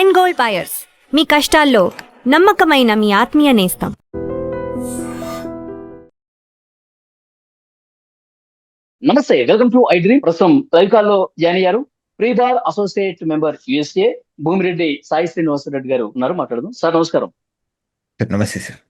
And gold buyers, మీ కష్టాల్లో నమ్మకమైన మీ ఆత్మీయ నేస్తం. నమస్తే, వెల్కమ్ టు ఐ డ్రీమ్. ప్రస్తుతం లైవ్ కాల్ లో జాయిన్ అయ్యారు ప్రీబార్ associate member USA Bhumireddy Sai Srinivasa Reddy గారు ఉన్నారు. మాట్లాడదాం సార్. నమస్కారం నమస్తే సార్.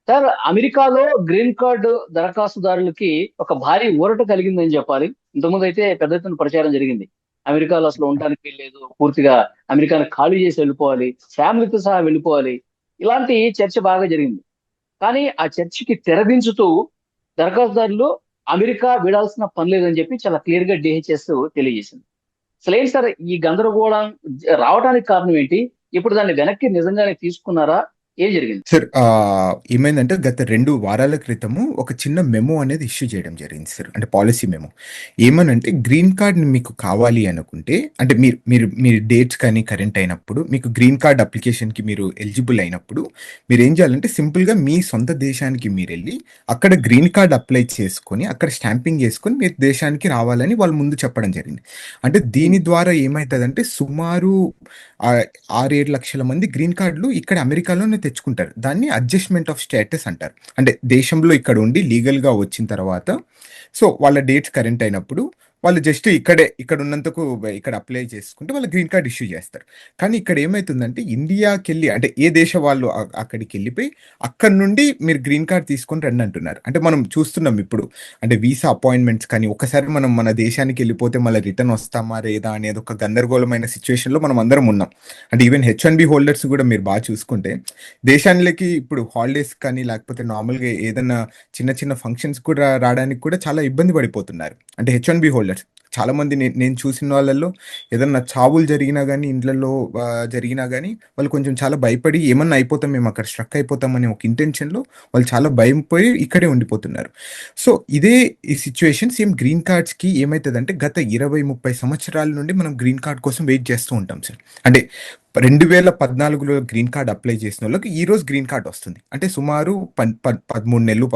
సార్, అమెరికాలో గ్రీన్ కార్డు దరఖాస్తుదారులకి ఒక భారీ ఊరట కలిగిందని చెప్పాలి. ఇంతకుముందు అయితే పెద్ద ఎత్తున ప్రచారం జరిగింది. అమెరికాలో అసలు ఉండడానికి వీల్లేదు, పూర్తిగా అమెరికాను ఖాళీ చేసి వెళ్ళిపోవాలి, ఫ్యామిలీతో సహా వెళ్ళిపోవాలి, ఇలాంటి చర్చ బాగా జరిగింది. కానీ ఆ చర్చకి తెరదించుతూ దరఖాస్తుదారులు అమెరికా విడాల్సిన పని లేదని చెప్పి చాలా క్లియర్ గా డిహెచ్ఎస్ తెలియజేసింది. అసలు ఏంటి సార్ ఈ గందరగోళం రావడానికి కారణం ఏంటి? ఇప్పుడు దాన్ని వెనక్కి నిజంగానే తీసుకున్నారా? ఏం జరిగింది సార్, ఏమైందంటే గత 2 వారాల క్రితము ఒక చిన్న మెమో అనేది ఇష్యూ చేయడం జరిగింది సార్. అంటే పాలసీ మెమో. ఏమనంటే గ్రీన్ కార్డ్‌ని మీకు కావాలి అనుకుంటే, అంటే మీరు డేట్స్ కానీ కరెంట్ అయినప్పుడు, మీకు గ్రీన్ కార్డ్ అప్లికేషన్‌కి మీరు ఎలిజిబుల్ అయినప్పుడు, మీరేం చేయాలంటే సింపుల్‌గా మీ సొంత దేశానికి మీరెళ్ళి, అక్కడ గ్రీన్ కార్డ్ అప్లై చేసుకొని, అక్కడ స్టాంపింగ్ చేసుకొని మీరు దేశానికి రావాలని వాళ్ళు ముందు చెప్పడం జరిగింది. అంటే దీని ద్వారా ఏమైతదంటే సుమారు 6-7 లక్షల మంది గ్రీన్ కార్డులు ఇక్కడ అమెరికాలోనే తెచ్చుకుంటారు. దాన్ని అడ్జస్ట్‌మెంట్ ఆఫ్ స్టేటస్ అంటారు. అంటే దేశంలో ఇక్కడ ఉండి లీగల్‌గా వచ్చిన తర్వాత, సో వాళ్ళ డేట్స్ కరెంట్ అయినప్పుడు వాళ్ళు జస్ట్ ఇక్కడ ఉన్నందుకు ఇక్కడ అప్లై చేసుకుంటే వాళ్ళు గ్రీన్ కార్డ్ ఇష్యూ చేస్తారు. కానీ ఇక్కడ ఏమైతుందంటే ఇండియాకెళ్ళి, అంటే ఏ దేశ వాళ్ళు అక్కడికి వెళ్ళిపోయి అక్కడి నుండి మీరు గ్రీన్ కార్డ్ తీసుకొని రండి అంటున్నారు. అంటే మనం చూస్తున్నాం ఇప్పుడు, అంటే వీసా అపాయింట్మెంట్స్ కానీ ఒకసారి మనం మన దేశానికి వెళ్ళిపోతే మళ్ళీ రిటర్న్ వస్తామా లేదా అనేది ఒక గందరగోళమైన సిచ్యువేషన్లో మనం అందరం ఉన్నాం. అంటే ఈవెన్ H1B హోల్డర్స్ కూడా మీరు బాగా చూసుకుంటే దేశానికి ఇప్పుడు హాలిడేస్ కానీ లేకపోతే నార్మల్గా ఏదైనా చిన్న చిన్న ఫంక్షన్స్ కూడా రావడానికి కూడా చాలా ఇబ్బంది పడిపోతున్నారు. అంటే H1B హోల్డర్స్ చాలా మంది నేను చూసిన వాళ్ళల్లో ఏదన్నా చావులు జరిగినా కానీ ఇండ్లలో జరిగినా కానీ వాళ్ళు కొంచెం చాలా భయపడి ఏమన్నా అయిపోతాం, మేము అక్కడ స్ట్రక్ అయిపోతామని ఒక ఇంటెన్షన్లో వాళ్ళు చాలా భయం పోయి ఇక్కడే ఉండిపోతున్నారు. సో ఇదే ఈ సిచ్యువేషన్ సేమ్ గ్రీన్ కార్డ్స్కి ఏమవుతుందంటే గత 20-30 సంవత్సరాల నుండి మనం గ్రీన్ కార్డ్ కోసం వెయిట్ చేస్తూ ఉంటాం సార్. అంటే 2014లో గ్రీన్ కార్డ్ అప్లై చేసిన వాళ్ళకి ఈరోజు గ్రీన్ కార్డ్ వస్తుంది. అంటే సుమారు 13 నెలలు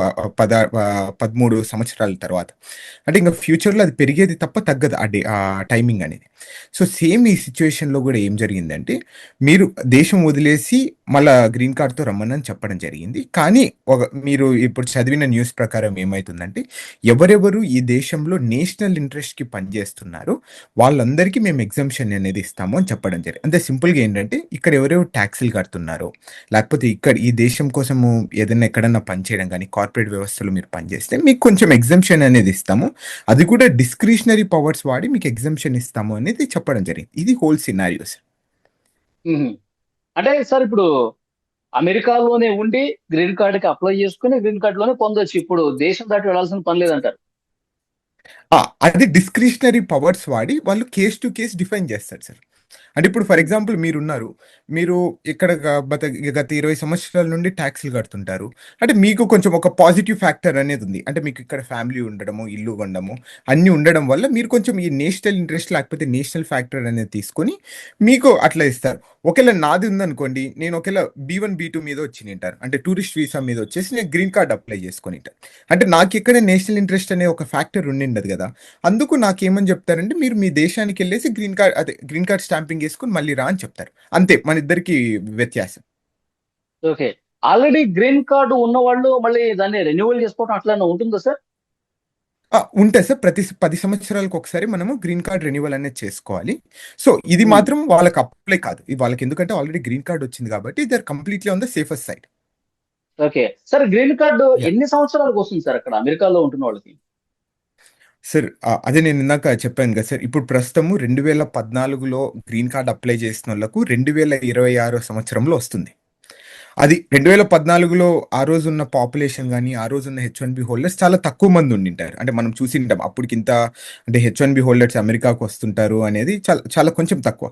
13 సంవత్సరాల తర్వాత. అంటే ఇంకా ఫ్యూచర్లో అది పెరిగేది తప్ప తగ్గదు ఆ టైమింగ్ అనేది. సో సేమ్ ఈ సిచ్యువేషన్లో కూడా ఏం జరిగిందంటే మీరు దేశం వదిలేసి మళ్ళా గ్రీన్ కార్డ్తో రమ్మని చెప్పడం జరిగింది. కానీ మీరు ఇప్పుడు చదివిన న్యూస్ ప్రకారం ఏమవుతుందంటే ఎవరెవరు ఈ దేశంలో నేషనల్ ఇంట్రెస్ట్కి పనిచేస్తున్నారో వాళ్ళందరికీ మేము ఎగ్జంప్షన్ అనేది ఇస్తాము అని చెప్పడం జరిగింది. అంతే సింపుల్గా ఏంటంటే ఇక్కడ ఎవరెవరు ట్యాక్సులు కడుతున్నారో లేకపోతే ఇక్కడ ఈ దేశం కోసము ఏదైనా ఎక్కడన్నా పనిచేయడం కానీ కార్పొరేట్ వ్యవస్థలో మీరు పనిచేస్తే మీకు కొంచెం ఎగ్జంప్షన్ అనేది ఇస్తాము, అది కూడా డిస్క్రిషనరీ పవర్స్ వాడి మీకు ఎగ్జంప్షన్ ఇస్తాము అనేది చెప్పడం జరిగింది. ఇది హోల్ సినారియోస్. అంటే సార్ ఇప్పుడు అమెరికాలోనే ఉండి గ్రీన్ కార్డుకి అప్లై చేసుకుని గ్రీన్ కార్డ్ లోనే పొందొచ్చు, ఇప్పుడు దేశం దాటి వెళ్ళాల్సిన పని లేదంటారు. అది డిస్క్రిషనరీ పవర్స్ వాడి వాళ్ళు కేస్ టు కేస్ డిఫైన్ చేస్తారు సార్. అంటే ఇప్పుడు ఫర్ ఎగ్జాంపుల్ మీరు ఇక్కడ గత 20 సంవత్సరాల నుండి ట్యాక్స్లు కడుతుంటారు. అంటే మీకు కొంచెం ఒక పాజిటివ్ ఫ్యాక్టర్ అనేది ఉంది. అంటే మీకు ఇక్కడ ఫ్యామిలీ ఉండడము, ఇల్లు ఉండడము అన్నీ ఉండడం వల్ల మీరు కొంచెం ఈ నేషనల్ ఇంట్రెస్ట్ లేకపోతే నేషనల్ ఫ్యాక్టర్ అనేది తీసుకొని మీకు అట్లా ఇస్తారు. ఒకవేళ నాది ఉందనుకోండి, నేను ఒకవేళ B1 B2 మీద వచ్చి ఉంటారు, అంటే టూరిస్ట్ వీసా మీద వచ్చేసి నేను గ్రీన్ కార్డ్ అప్లై చేసుకొని ఉంటాను. అంటే నాకు ఇక్కడ నేషనల్ ఇంట్రెస్ట్ అనే ఒక ఫ్యాక్టర్ ఉండిండదు కదా. అందుకు నాకేమని చెప్తారంటే మీరు మీ దేశానికి వెళ్ళేసి గ్రీన్ కార్డ్ స్టాంపింగ్ వేసుకుని మళ్ళీ రా అని చెప్తారు. అంతే మన ఇద్దరికి వ్యత్యాసం. ఓకే, ఆల్రెడీ గ్రీన్ కార్డు ఉన్న వాళ్ళు మళ్ళీ దాన్ని రెన్యువల్ చేసుకోవడం అట్లా ఉంటుందా సార్? ఉంటాయి సార్. ప్రతి 10 సంవత్సరాలకు ఒకసారి మనము గ్రీన్ కార్డ్ రెన్యువల్ అనేది చేసుకోవాలి. సో ఇది మాత్రం వాళ్ళకి అప్లై కాదు, ఇది వాళ్ళకి ఎందుకంటే ఆల్రెడీ గ్రీన్ కార్డ్ వచ్చింది కాబట్టి they are completely on the safer side. Okay sir, green card ఎన్ని సంవత్సరాలకు వస్తుంది సార్ అక్కడ అమెరికాలో ఉంటున్న వాళ్ళకి? సార్ అదే నేను ఇందాక చెప్పాను కదా సార్, ఇప్పుడు ప్రస్తుతము 2014లో గ్రీన్ కార్డ్ అప్లై చేసిన వాళ్ళకు 2026 సంవత్సరంలో వస్తుంది. అది 2014లో ఆ రోజు ఉన్న పాపులేషన్ కానీ ఆ రోజు ఉన్న H1B హోల్డర్స్ చాలా తక్కువ మంది ఉండింటారు. అంటే మనం చూసింటాం అప్పటికింత, అంటే H1B హోల్డర్స్ అమెరికాకు వస్తుంటారు అనేది చాలా చాలా కొంచెం తక్కువ.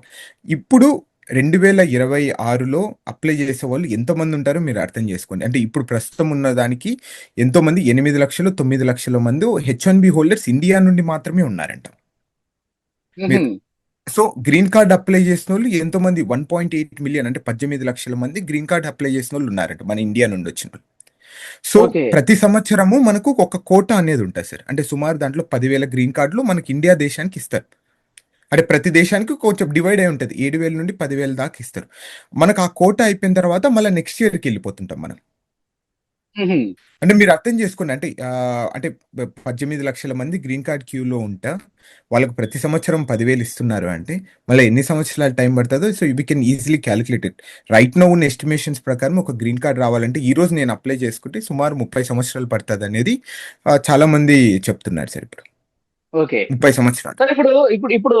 ఇప్పుడు 2026లో అప్లై చేసే వాళ్ళు ఎంతమంది ఉంటారో మీరు అర్థం చేసుకోండి. అంటే ఇప్పుడు ప్రస్తుతం ఉన్న దానికి ఎంతోమంది 8 లక్షలు 9 లక్షల మంది H1B హోల్డర్స్ ఇండియా నుండి మాత్రమే ఉన్నారంట. సో గ్రీన్ కార్డ్ అప్లై చేసిన వాళ్ళు ఎంతోమంది 1.8 మిలియన్, అంటే 18 లక్షల మంది గ్రీన్ కార్డ్ అప్లై చేసిన వాళ్ళు ఉన్నారంట మన ఇండియా నుండి వచ్చిన వాళ్ళు. సో ప్రతి సంవత్సరము మనకు ఒక కోటా అనేది ఉంటుంది సార్. అంటే సుమారు దాంట్లో 10,000 గ్రీన్ కార్డులు మనకి ఇండియా దేశానికి ఇస్తారు. అంటే ప్రతి దేశానికి కొంచెం డివైడ్ అయి ఉంటది. 7,000 నుండి 10,000 దాకా ఇస్తారు. మనకు ఆ కోటా అయిపోయిన తర్వాత మళ్ళా నెక్స్ట్ ఇయర్‌కి వెళ్ళిపోతుంటాం మనం. హుహు. అంటే మీరు అర్థం చేసుకోండి. అంటే 18,00,000 మంది గ్రీన్ కార్డ్ క్యూలో ఉంటా, వాళ్ళకి ప్రతి సంవత్సరం 10,000 ఇస్తున్నారు అంటే, మళ్ళీ ఎన్ని సంవత్సరాలు టైం పడతదో so we can easily calculate it. Right now ఉన్న ఎస్టిమేషన్స్ ప్రకారం ఒక గ్రీన్ కార్డ్ రావాలంటే ఈరోజు నేను అప్లై చేసుకుంటే సుమారు 30 సంవత్సరాలు పడతదనేది చాలా మంది చెప్తున్నారు సార్ ఇప్పుడు. ఓకే. 30 సంవత్సరాలు. సార్ ఇప్పుడు ఇప్పుడు ఇప్పుడు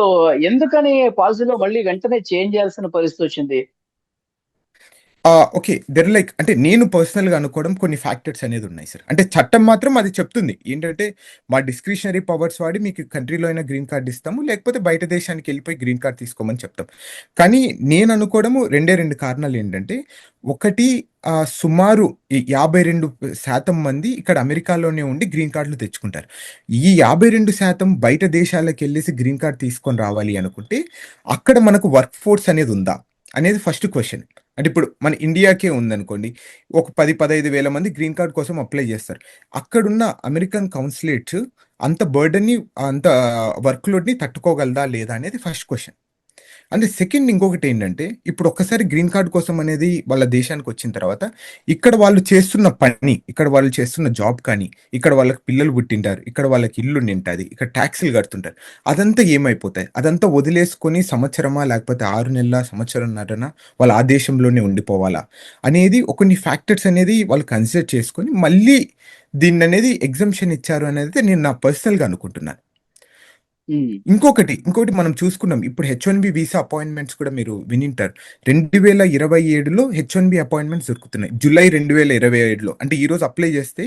ఎందుకని పాలసీలో మళ్ళీ వెంటనే చేంజ్ చేయాల్సిన పరిస్థితి వచ్చింది? ఓకే. లైక్ అంటే నేను పర్సనల్‌గా అనుకోవడం కొన్ని ఫ్యాక్టర్స్ అనేది ఉన్నాయి సార్. అంటే చట్టం మాత్రం అది చెప్తుంది. ఏంటంటే మా డిస్క్రిషనరీ పవర్స్ వాడి మీకు కంట్రీలో అయినా గ్రీన్ కార్డ్ ఇస్తాము. లేకపోతే బయట దేశానికెళ్ళిపోయి గ్రీన్ కార్డ్ తీసుకోమని చెప్తాం. కానీ నేను అనుకోవడము 2 కారణాలు ఏంటంటే, ఒకటి సుమారు ఈ 52% మంది ఇక్కడ అమెరికాలోనే ఉండి గ్రీన్ కార్డ్‌లు తెచ్చుకుంటారు. ఈ 52% బయట దేశాలకెళ్ళేసి గ్రీన్ కార్డ్ తీసుకొని రావాలి అనుకుంటే, అక్కడ మనకు వర్క్ ఫోర్స్ అనేది ఉందా? అనేది ఫస్ట్ క్వెషన్. అంటే ఇప్పుడు మన ఇండియాకే ఉందనుకోండి. ఒక 10, 15 వేల మంది గ్రీన్ కార్డ్ కోసం అప్లై చేస్తారు. అక్కడున్న అమెరికన్ కౌన్సులేట్స్ అంత బర్డెన్‌ని, అంత వర్క్ లోడ్‌ని తట్టుకోగలదా? లేదా? అనేది ఫస్ట్ క్వెషన్. అంటే సెకండ్ ఇంకొకటేంటంటే, ఇప్పుడు ఒక్కసారి గ్రీన్ కార్డ్ కోసం అనేది వాళ్ళ దేశానికొచ్చిన తర్వాత, ఇక్కడ వాళ్ళు చేస్తున్న పని, ఇక్కడ వాళ్ళు చేస్తున్న జాబ్ కానీ, ఇక్కడ వాళ్ళకి పిల్లలు పుట్టింటారు, ఇక్కడ వాళ్ళకి ఇల్లుండింటాది, ఇక్కడ టాక్స్‌లు కడుతుంటారు. అదంతా ఏమైపోతాయి? అదంతా వదిలేసుకొని సంవత్సరమా, లేకపోతే 6 నెలలా, సంవత్సరంన్నరనా వాళ్ళు ఆ దేశంలోనే ఉండిపోవాలా? అనేది కొన్ని ఫ్యాక్టర్స్ అనేది వాళ్ళు కన్సిడర్ చేసుకొని, మళ్ళీ దీన్ననేది ఎగ్జంప్షన్ ఇచ్చారు అనేది నేను నా పర్సనల్‌గా అనుకుంటున్నాను. హ్మ్. ఇంకోటి మనం చూసుకున్నాం. ఇప్పుడు హెచ్-1బీ వీసా అపాయింట్‌మెంట్స్ కూడా మీరు వినింటారు. 2027లో హెచ్-1బీ అపాయింట్‌మెంట్స్ దొరుకుతున్నాయి. జులై 2027లో అంటే ఈరోజు అప్లై చేస్తే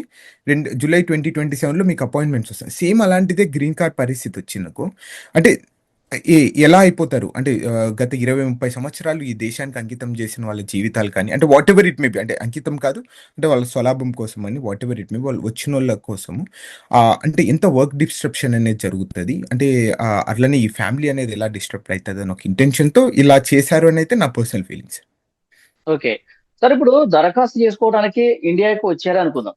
జులై 2027లో మీకు అపాయింట్‌మెంట్స్ వస్తాయి. సేమ్ అలాంటిదే గ్రీన్ కార్డ్ పరిస్థితి వచ్చిందనుకో, అంటే ఎలా అయిపోతారు? అంటే గత 20, 30 సంవత్సరాలు ఈ దేశానికి అంకితం చేసిన వాళ్ళ జీవితాలు కానీ, అంటే వాటెవర్ ఇట్ మే బి, అంటే అంకితం కాదు, అంటే వాళ్ళ స్వలాభం కోసమని వాటెవర్ ఇట్ మే బి, వాళ్ళు వచ్చినోళ్ళ కోసము అంటే ఎంత వర్క్ డిస్ట్రప్షన్ అనేది జరుగుతది. అంటే అట్లనే ఈ ఫ్యామిలీ అనేది ఎలా డిస్టర్బ్ అయితదని ఒక ఇంటెన్షన్‌తో ఇలా చేశారు అనైతే నా పర్సనల్ ఫీలింగ్స్. ఓకే. సార్ ఇప్పుడు దరఖాస్తు చేసుకోవడానికి ఇండియాకి వచ్చారే అనుకుందాం.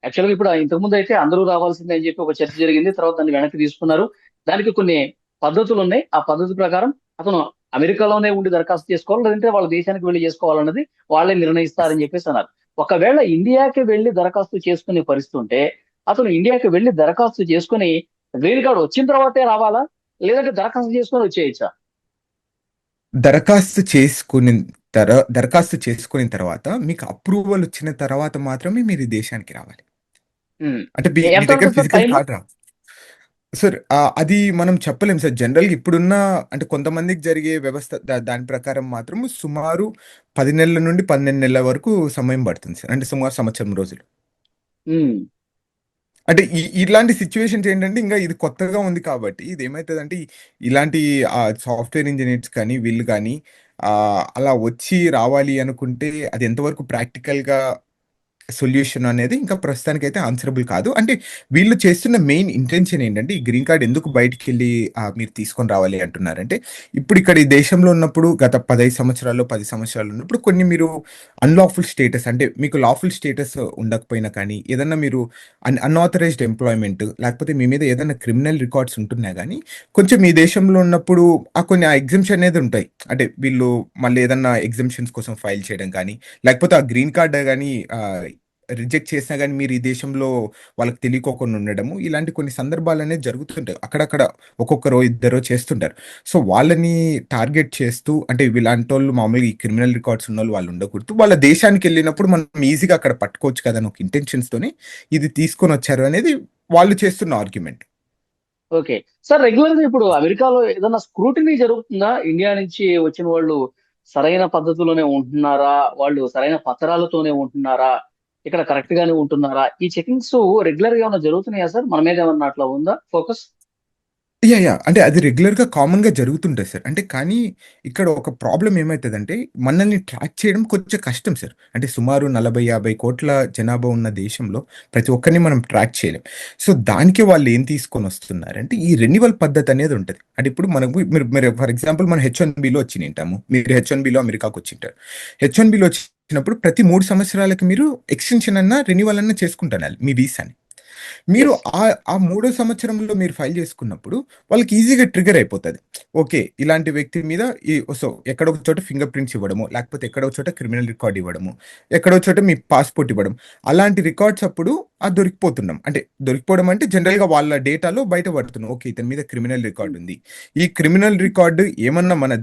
యాక్చువల్‌గా ఇప్పుడు ఇంతకుముందు అయితే అందరూ రావాల్సిందే అని చెప్పి ఒక చర్చ జరిగింది. తర్వాత దాన్ని వెనక్కి తీసుకున్నారు. దానికి కొన్ని పద్ధతులున్నాయి. ఆ పద్ధతి ప్రకారం అతను అమెరికాలోనే ఉండి దరఖాస్తు చేసుకోవాలి. లేదంటే వాళ్ళ దేశానికి వెళ్లి చేసుకోవాలన్నది వాళ్ళే నిర్ణయిస్తారని చెప్పేసి అన్నారు. ఒకవేళ ఇండియాకి వెళ్లి దరఖాస్తు చేసుకునే పరిస్థితి ఉంటే, అతను ఇండియాకి వెళ్లి దరఖాస్తు చేసుకొని గ్రీన్ కార్డ్ వచ్చిన తర్వాతే రావాలా? లేదంటే దరఖాస్తు చేసుకొని వచ్చేయొచ్చా? దరఖాస్తు చేసుకునిన్ దరఖాస్తు చేసుకున్న తర్వాత మీకు అప్రూవల్ వచ్చిన తర్వాత మాత్రమే మీరు ఈ దేశానికి రావాలి. హ్మ్. అంటే మీ ఎంత దగ్గర ఉంటుంది sir physical time? Card sir, అది మనం చెప్పలేం సార్. జనరల్‌గా ఇప్పుడున్న అంటే కొంతమందికి జరిగే వ్యవస్థ దాని ప్రకారం మాత్రం సుమారు 10 నెలల నుండి 12 నెలల వరకు సమయం పడుతుంది సార్. అంటే సుమారు సంవత్సరం రోజులు. హ్మ్. అంటే ఇలాంటి సిట్యుయేషన్స్ ఏంటంటే ఇంగా ఇది కొత్తగా ఉంది కాబట్టి ఇదేమైతదంటే ఇలాంటి సాఫ్ట్‌వేర్ ఇంజినీర్స్ కానీ, వీళ్ళు గానీ అలా వచ్చి రావాలి అనుకుంటే అది ఎంతవరకు ప్రాక్టికల్‌గా సొల్యూషన్ అనేది ఇంకా ప్రస్తుతానికైతే ఆన్సరబుల్ కాదు. అంటే వీళ్ళు చేస్తున్న మెయిన్ ఇంటెన్షన్ ఏంటంటే, ఈ గ్రీన్ కార్డ్ ఎందుకు బయటికెళ్ళి మీరు తీసుకొని రావాలి అంటున్నారంటే, ఇప్పుడు ఇక్కడ ఈ దేశంలో ఉన్నప్పుడు గత 15 సంవత్సరాల్లో, 10 సంవత్సరాలు ఉన్నప్పుడు కొన్ని మీరు అన్‌లాఫుల్ స్టేటస్, అంటే మీకు లాఫుల్ స్టేటస్ ఉండకపోయినా కానీ, ఏదన్నా మీరు అన్‌ఆథరైజ్డ్ ఎంప్లాయ్‌మెంట్ లేకపోతే మీ మీద ఏదైనా క్రిమినల్ రికార్డ్స్ ఉంటున్నా గానీ, కొంచెం ఈ దేశంలో ఉన్నప్పుడు కొన్ని ఎగ్జంప్షన్ అనేది ఉంటాయి. అంటే వీళ్ళు మళ్ళీ ఏదన్నా ఎగ్జంప్షన్స్ కోసం ఫైల్ చేయడం కానీ, లేకపోతే ఆ గ్రీన్ కార్డ్ గాని రిజెక్ట్ చేసినా గాని మీరు ఈ దేశంలో వాళ్ళకి తెలియకోకుండా ఉండడము, ఇలాంటి కొన్ని సందర్భాలనేవి జరుగుతుంటాయి. అక్కడక్కడ ఒక్కొక్కరో, ఇద్దరో చేస్తుంటారు. సో, వాళ్ళని టార్గెట్ చేస్తూ అంటే వీళ్ళంటోళ్ళు మామూలుగా ఈ క్రిమినల్ రికార్డ్స్ ఉన్నోళ్ళు వాళ్ళు ఉండకూడదు. వాళ్ళ దేశానికెళ్ళినప్పుడు మనం ఈజీగా అక్కడ పట్టుకోవచ్చు కదా! అని ఒక ఇంటెన్షన్స్‌తోని ఇది తీసుకొనొచ్చారు అనేది వాళ్ళు చేస్తున్న ఆర్గ్యుమెంట్. ఓకే. సార్ రెగ్యులర్‌గా ఇప్పుడు అమెరికాలో ఏదన్నా స్క్రూటినీ జరుగుతుందా? ఇండియా నుంచి వచ్చిన వాళ్ళు సరైన పద్ధతిలోనే ఉంటున్నారా? వాళ్ళు సరైన పత్రాలతోనే ఉంటున్నారా? ఇక్కడ కరెక్ట్ గానే ఉంటున్నారా? ఈ చెకింగ్స్ రెగ్యులర్‌గా ఏమన్నా జరుగుతున్నాయా సార్? మన మీద ఏమన్నా అట్లా ఉందా ఫోకస్? యాహ్! అంటే అది రెగ్యులర్‌గా కామన్‌గా జరుగుతుంటది సార్. అంటే కానీ ఇక్కడ ఒక ప్రాబ్లమ్ ఏమైతదంటే మనల్ని ట్రాక్ చేయడం కొంచెం కష్టం సార్. అంటే సుమారు 40, 50 కోట్ల జనాభా ఉన్న దేశంలో ప్రతి ఒక్కరిని మనం ట్రాక్ చేయలేం. సో, దానికి వాళ్ళు ఏం తీసుకొనొస్తున్నారంటే ఈ రెన్యువల్ పద్ధతి అనేది ఉంటది. అంటే ఇప్పుడు మనకు మీరు మీరు ఫర్ ఎగ్జాంపుల్ మనం హెచ్-1బీలో వచ్చినింటాము. మీరు హెచ్-1బీలో అమెరికాకొచ్చింటారు. హెచ్-1బీలో వచ్చినప్పుడు ప్రతి 3 సంవత్సరాలకి మీరు ఎక్స్‌టెన్షన్ రెన్యువల్ చేసుకుంటున్నారు మీ వీసాని. మీరు ఎస్. ఆ మూడో సంవత్సరంలో మీరు ఫైల్ చేసుకున్నప్పుడు వాళ్ళకి ఈజీగా ట్రిగర్ అయిపోతుంది. ఓకే, ఇలాంటి వ్యక్తి మీద సో ఎక్కడో ఒక చోట ఫింగర్ ప్రింట్స్ ఇవ్వడము, లేకపోతే ఎక్కడో ఒక చోట క్రిమినల్ రికార్డ్ ఇవ్వడము, ఎక్కడో ఒక చోట మీ పాస్పోర్ట్ ఇవ్వడం, అలాంటి రికార్డ్స్ అప్పుడు దొరికిపోతున్నాం. అంటే దొరికిపోవడం అంటే జనరల్గా వాళ్ళ డేటాలో బయట పడుతున్నాం. ఓకే, ఇతని మీద క్రిమినల్ రికార్డ్ ఉంది. ఈ క్రిమినల్ రికార్డు ఏమన్నా మన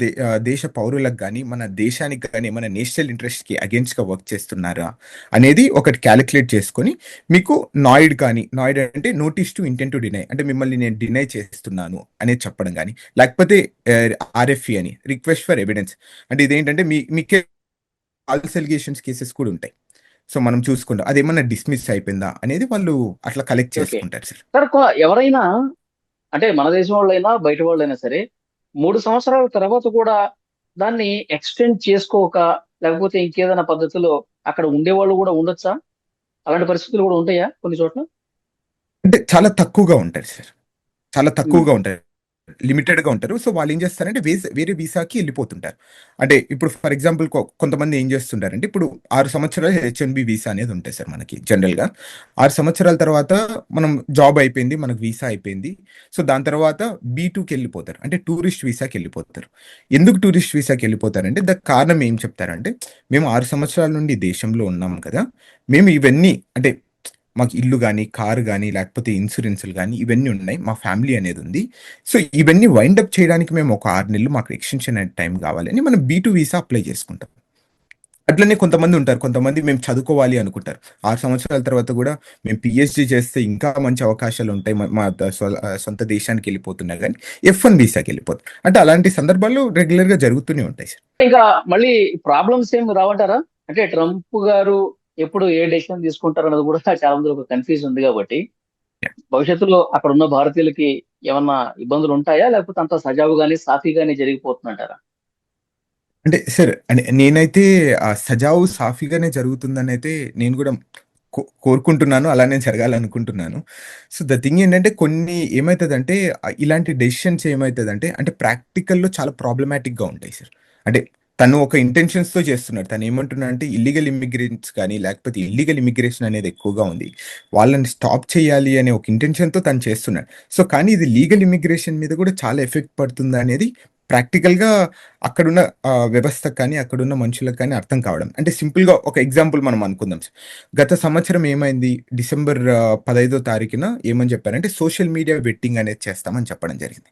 దేశ పౌరులకు కానీ మన దేశానికి కానీ మన నేషనల్ ఇంట్రెస్ట్కి అగేన్స్ట్గా వర్క్ చేస్తున్నారా అనేది ఒకటి క్యాలిక్యులేట్ చేసుకొని మీకు నాయిడ్ అంటే notice to intent to deny, అంటే మిమ్మల్ని నేను డినై చేస్తున్నాను అనేది చెప్పడం కానీ, లేకపోతే ఆర్ఎఫ్ఈ అని రిక్వెస్ట్ ఫర్ ఎవిడెన్స్, అంటే ఇదేంటంటే మీకే ఫాల్స్ ఎలిగేషన్స్ కేసెస్ కూడా ఉంటాయి. సో మనం చూసుకుంటాం అదేమన్నా డిస్మిస్ అయిపోయిందా అనేది వాళ్ళు అట్లా కలెక్ట్ ఓకే చేసుకుంటారు సార్. సార్, ఎవరైనా అంటే మన దేశం వాళ్ళైనా బయట వాళ్ళైనా సరే 3 సంవత్సరాల తర్వాత కూడా దాన్ని ఎక్స్టెండ్ చేసుకోక, లేకపోతే ఇంకేదైనా పద్ధతిలో అక్కడ ఉండేవాళ్ళు కూడా ఉండొచ్చా? అలాంటి పరిస్థితులు కూడా ఉంటాయా కొన్ని చోట్ల? అంటే చాలా తక్కువగా ఉంటారు సార్, చాలా ఉమ్. తక్కువగా ఉంటారు, లిమిటెడ్ గా ఉంటారు. సో వాళ్ళు ఏం చేస్తారంటే వేరే వీసాకి వెళ్ళిపోతుంటారు. అంటే ఇప్పుడు ఫర్ ఎగ్జాంపుల్ కొంతమంది ఏం చేస్తుంటారంటే ఇప్పుడు 6 సంవత్సరాలు హెచ్ఎన్బి వీసా అనేది ఉంటాయి సార్ మనకి జనరల్ గా. 6 సంవత్సరాల తర్వాత మనం జాబ్ అయిపోయింది, మనకు వీసా అయిపోయింది. సో దాని తర్వాత B2కి వెళ్ళిపోతారు, అంటే టూరిస్ట్ వీసాకి వెళ్ళిపోతారు. ఎందుకు టూరిస్ట్ వీసాకి వెళ్ళిపోతారంటే దానికి కారణం ఏం చెప్తారంటే, మేము 6 సంవత్సరాల నుండి దేశంలో ఉన్నాం కదా, మేము ఇవన్నీ అంటే మాకు ఇల్లు కానీ కారు కానీ లేకపోతే ఇన్సూరెన్స్లు కానీ ఇవన్నీ ఉన్నాయి, మా ఫ్యామిలీ అనేది ఉంది. సో ఇవన్నీ వైండప్ చేయడానికి మేము ఒక 6 నెలలు మాకు ఎక్స్టెన్షన్ అనే టైం కావాలని మనం B2 వీసా అప్లై చేసుకుంటాం. అట్లనే కొంతమంది ఉంటారు, కొంతమంది మేము చదువుకోవాలి అనుకుంటారు. 6 సంవత్సరాల తర్వాత కూడా మేము పిహెచ్డి చేస్తే ఇంకా మంచి అవకాశాలు ఉంటాయి, మా సొంత దేశానికి వెళ్ళిపోతున్నా కానీ F1 వీసాకి వెళ్ళిపోతారు. అంటే అలాంటి సందర్భాలు రెగ్యులర్గా జరుగుతూనే ఉంటాయి సార్. ఇంకా మళ్ళీ ప్రాబ్లమ్స్ ఏమి రావంటారా? అంటే ట్రంప్ గారు ఎప్పుడు ఏ డెసిషన్ తీసుకుంటారు అన్నది కూడా చాలా మంది ఒక కన్ఫ్యూజ్ ఉంది కాబట్టి, భవిష్యత్తులో అక్కడ ఉన్న భారతీయులకి ఏమన్నా ఇబ్బందులు ఉంటాయా, లేకపోతే అంత సజావుగానే సాఫీగానే జరిగిపోతుందంటారా? అంటే సార్ అంటే నేనైతే సజావు సాఫీగానే జరుగుతుందని అయితే నేను కూడా కోరుకుంటున్నాను, అలానే జరగాలనుకుంటున్నాను. సో ద థింగ్ ఏంటంటే కొన్ని ఏమవుతుందంటే ఇలాంటి డెసిషన్స్ ఏమవుతుందంటే అంటే ప్రాక్టికల్లో చాలా ప్రాబ్లమాటిక్గా ఉంటాయి సార్. అంటే తను ఒక ఇంటెన్షన్స్తో చేస్తున్నాడు. తను ఏమంటున్నాడు అంటే ఇల్లీగల్ ఇమిగ్రెంట్స్ కానీ లేకపోతే ఇల్లీగల్ ఇమిగ్రేషన్ అనేది ఎక్కువగా ఉంది, వాళ్ళని స్టాప్ చేయాలి అనే ఒక ఇంటెన్షన్తో తను చేస్తున్నాడు. సో కానీ ఇది లీగల్ ఇమిగ్రేషన్ మీద కూడా చాలా ఎఫెక్ట్ పడుతుందా అనేది ప్రాక్టికల్గా అక్కడున్న వ్యవస్థ కానీ అక్కడున్న మనుషులకు కానీ అర్థం కావడం. అంటే సింపుల్గా ఒక ఎగ్జాంపుల్ మనం అనుకుందాం సార్. గత సంవత్సరం ఏమైంది, డిసెంబర్ 15వ తారీఖున ఏమని చెప్పారంటే సోషల్ మీడియా వెట్టింగ్ అనేది చేస్తామని చెప్పడం జరిగింది.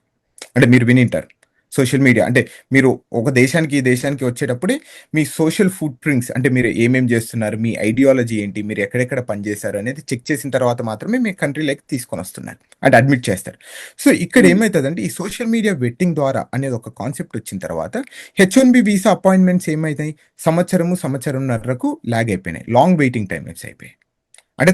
అంటే మీరు వినింటారు, సోషల్ మీడియా అంటే మీరు ఒక దేశానికి ఈ దేశానికి వచ్చేటప్పుడే మీ సోషల్ ఫుట్ ప్రింట్స్, అంటే మీరు ఏమేమి చేస్తున్నారు, మీ ఐడియాలజీ ఏంటి, మీరు ఎక్కడెక్కడ పనిచేశారు అనేది చెక్ చేసిన తర్వాత మాత్రమే మీ కంట్రీలోకి తీసుకొని వస్తున్నారు, అంటే అడ్మిట్ చేస్తారు. సో ఇక్కడ ఏమవుతుందంటే ఈ సోషల్ మీడియా వెట్టింగ్ ద్వారా అనేది ఒక కాన్సెప్ట్ వచ్చిన తర్వాత H1B వీసా అపాయింట్మెంట్స్ ఏమవుతాయి, సంవత్సరంన్నరకు లాగ్ అయిపోయినాయి, లాంగ్ వెయిటింగ్ టైమ్స్ అయిపోయాయి. అంటే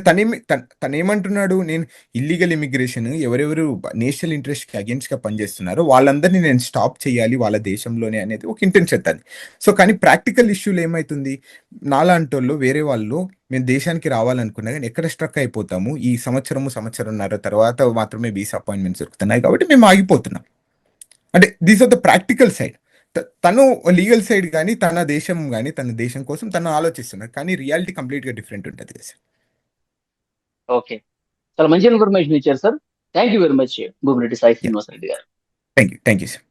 తనేమంటున్నాడు, నేను ఇల్లీగల్ ఇమిగ్రేషన్ ఎవరెవరు నేషనల్ ఇంట్రెస్ట్కి అగేన్స్ట్గా పనిచేస్తున్నారో వాళ్ళందరినీ నేను స్టాప్ చేయాలి వాళ్ళ దేశంలోనే అనేది ఒక ఇంటెన్షన్ తది. సో కానీ ప్రాక్టికల్ ఇష్యూలు ఏమవుతుంది, నాలాంటోళ్ళు వేరే వాళ్ళు మేము దేశానికి రావాలనుకున్నా కానీ ఎక్కడ స్ట్రక్ అయిపోతాము, ఈ సంవత్సరంన్నర తర్వాత మాత్రమే వీసా అపాయింట్మెంట్స్ దొరుకుతున్నాయి కాబట్టి మేము ఆగిపోతున్నాం. అంటే these are the practical side. తను లీగల్ సైడ్ కానీ తన దేశం కోసం తను ఆలోచిస్తున్నారు, కానీ రియాలిటీ కంప్లీట్గా డిఫరెంట్ ఉంటుంది కదా సార్. ఓకే, చాలా మంచి ఇన్ఫర్మేషన్ ఇచ్చారు sir. Thank you very much Bhumireddy Sai Srinivasa Reddy గారు. Thank you sir.